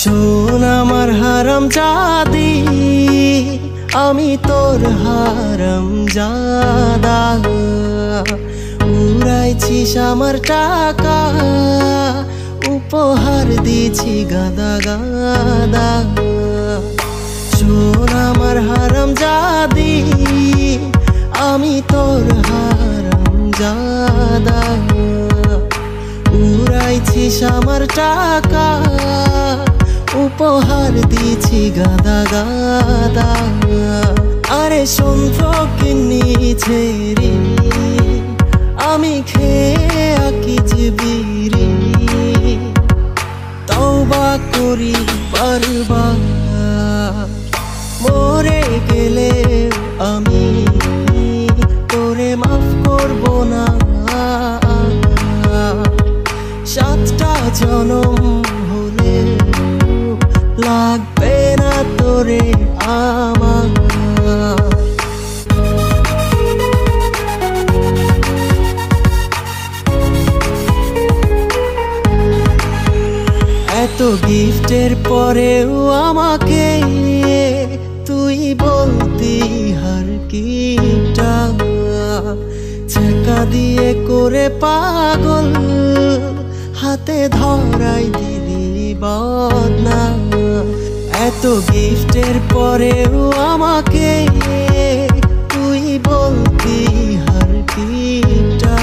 শোন আমার হারাম জাদি, আমি তোর হারাম জাদা। উড়াইছিস আমার টাকা, উপহার দিছি গাদা গাদা। শোন আমার হারাম জাদি, আমি তোর হারাম জাদা। উড়াইছিস আমার টাকা, উপহার দিছি গাদা গাদা। আরে শোন ফকিন্নিছে রে, আমি খেয়ে আকিজ বিড়ি। তওবা করি বারবার, মরে গেলে আমি তোরে মাফ করব না। 7টা জনম হলে লাগবে না তোরে আমার। এত গিফটের পরেও আমাকে তুই বলতি হার কিটা। ছেকা দিয়ে করে পাগল, হাতে ধরাই দিলি বদনাম। এত গিফটের পরেও আমাকে তুই বলতি হার কিটা।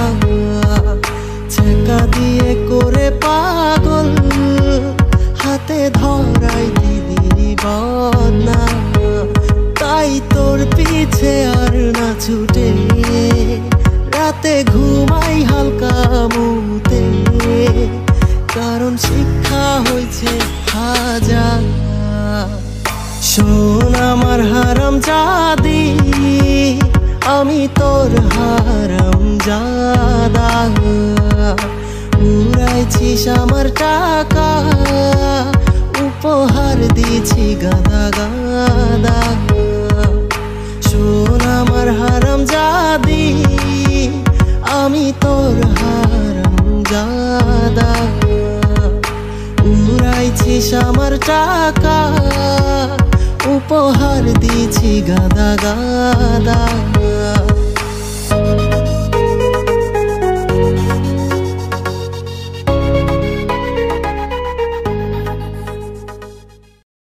ছেকা দিয়ে করে পাগল, হাতে ধরাই দিলি বদনাম। তাই তোর পিছে আর না ছুটে, রাতে ঘুমাই হালকা মুতে। কারণ শিক্ষা হয়েছে হাজার। শোন আমার হারাম জাদি, আমি তোর হারাম জাদা। উড়াইছিস আমার টাকা, উপহার দিছি গাদা গাদা। শোন আমার হারাম জাদি, আমি তোর হারাম জাদা। উড়াইছিস আমার টাকা, উপহার দিছি গাদা গাদা।